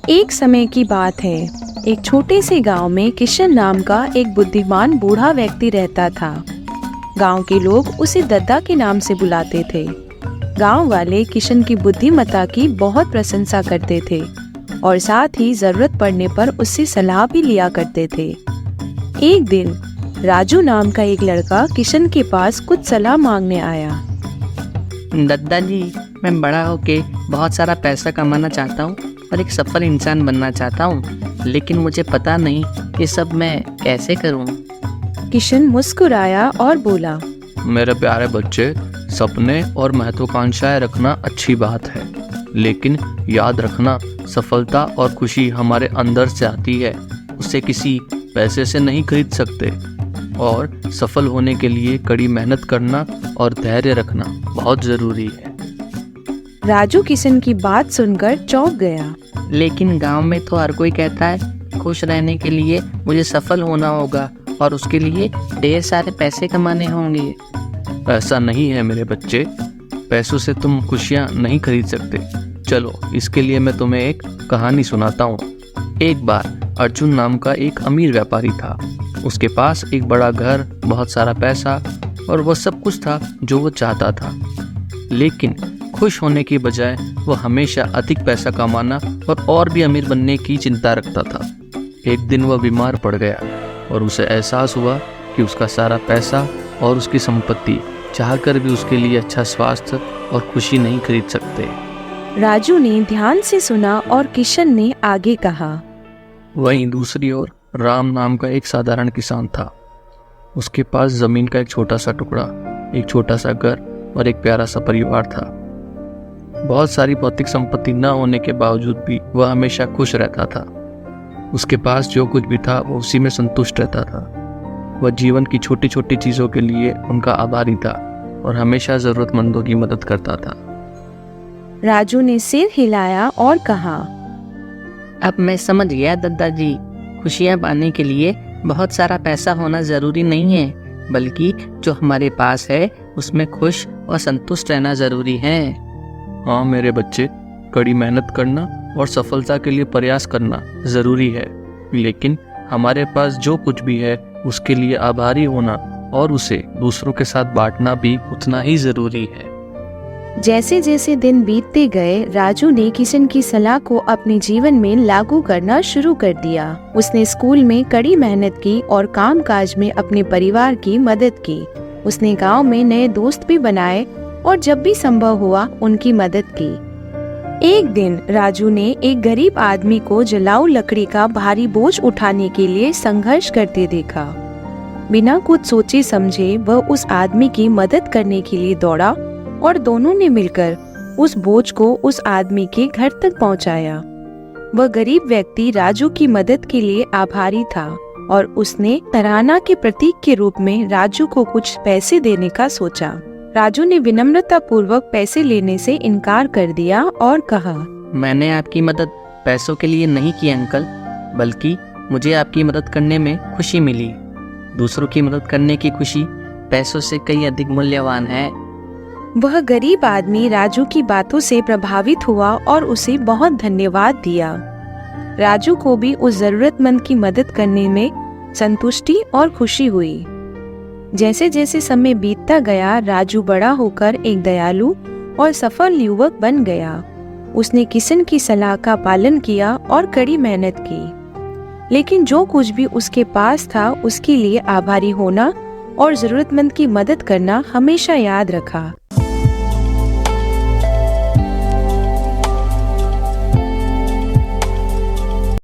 एक समय की बात है। एक छोटे से गांव में किशन नाम का एक बुद्धिमान बूढ़ा व्यक्ति रहता था। गांव के लोग उसे दद्दा के नाम से बुलाते थे। गांव वाले किशन की बुद्धिमत्ता की बहुत प्रशंसा करते थे और साथ ही जरूरत पड़ने पर उससे सलाह भी लिया करते थे। एक दिन राजू नाम का एक लड़का किशन के पास कुछ सलाह मांगने आया। दद्दा जी, मैं बड़ा होके बहुत सारा पैसा कमाना चाहता हूँ और एक सफल इंसान बनना चाहता हूँ, लेकिन मुझे पता नहीं ये सब मैं कैसे करूँ। किशन मुस्कुराया और बोला, मेरे प्यारे बच्चे, सपने और महत्वाकांक्षाएं रखना अच्छी बात है, लेकिन याद रखना सफलता और खुशी हमारे अंदर से आती है, उसे किसी पैसे से नहीं खरीद सकते। और सफल होने के लिए कड़ी मेहनत करना और धैर्य रखना बहुत ज़रूरी है। राजू किशन की बात सुनकर चौंक गया। लेकिन गांव में तो हर कोई कहता है खुश रहने के लिए मुझे सफल होना होगा और उसके लिए ढेर सारे पैसे कमाने होंगे। ऐसा नहीं है मेरे बच्चे, पैसों से तुम खुशियाँ नहीं खरीद सकते। चलो, इसके लिए मैं तुम्हें एक कहानी सुनाता हूँ। एक बार अर्जुन नाम का एक अमीर व्यापारी था। उसके पास एक बड़ा घर, बहुत सारा पैसा और वह सब कुछ था जो वो चाहता था। लेकिन खुश होने की बजाय वो हमेशा अधिक पैसा कमाना और भी अमीर बनने की चिंता रखता था। एक दिन वह बीमार पड़ गया और उसे एहसास हुआ कि उसका सारा पैसा और उसकी संपत्ति चाहकर भी उसके लिए अच्छा स्वास्थ्य और खुशी नहीं खरीद सकते। राजू ने ध्यान से सुना और किशन ने आगे कहा। वहीं दूसरी ओर राम नाम का एक साधारण किसान था। उसके पास जमीन का एक छोटा सा टुकड़ा, एक छोटा सा घर और एक प्यारा सा परिवार था। बहुत सारी भौतिक संपत्ति न होने के बावजूद भी वह हमेशा खुश रहता था। उसके पास जो कुछ भी था वो उसी में संतुष्ट रहता था। वह जीवन की छोटी छोटी चीजों के लिए उनका आभारी था और हमेशा जरूरतमंदों की मदद करता था। राजू ने सिर हिलाया और कहा, अब मैं समझ गया दद्दा जी, खुशियाँ पाने के लिए बहुत सारा पैसा होना ज़रूरी नहीं है, बल्कि जो हमारे पास है उसमें खुश और संतुष्ट रहना ज़रूरी है। हाँ मेरे बच्चे, कड़ी मेहनत करना और सफलता के लिए प्रयास करना ज़रूरी है, लेकिन हमारे पास जो कुछ भी है उसके लिए आभारी होना और उसे दूसरों के साथ बांटना भी उतना ही ज़रूरी है। जैसे जैसे दिन बीतते गए, राजू ने किशन की सलाह को अपने जीवन में लागू करना शुरू कर दिया। उसने स्कूल में कड़ी मेहनत की और कामकाज में अपने परिवार की मदद की। उसने गांव में नए दोस्त भी बनाए और जब भी संभव हुआ उनकी मदद की। एक दिन राजू ने एक गरीब आदमी को जलाऊ लकड़ी का भारी बोझ उठाने के लिए संघर्ष करते देखा। बिना कुछ सोचे समझे वह उस आदमी की मदद करने के लिए दौड़ा और दोनों ने मिलकर उस बोझ को उस आदमी के घर तक पहुंचाया। वह गरीब व्यक्ति राजू की मदद के लिए आभारी था और उसने सराहना के प्रतीक के रूप में राजू को कुछ पैसे देने का सोचा। राजू ने विनम्रता पूर्वक पैसे लेने से इनकार कर दिया और कहा, मैंने आपकी मदद पैसों के लिए नहीं की अंकल, बल्कि मुझे आपकी मदद करने में खुशी मिली। दूसरों की मदद करने की खुशी पैसों से कई अधिक मूल्यवान है। वह गरीब आदमी राजू की बातों से प्रभावित हुआ और उसे बहुत धन्यवाद दिया। राजू को भी उस जरूरतमंद की मदद करने में संतुष्टि और खुशी हुई। जैसे जैसे समय बीतता गया, राजू बड़ा होकर एक दयालु और सफल युवक बन गया। उसने किशन की सलाह का पालन किया और कड़ी मेहनत की, लेकिन जो कुछ भी उसके पास था उसके लिए आभारी होना और जरूरतमंद की मदद करना हमेशा याद रखा।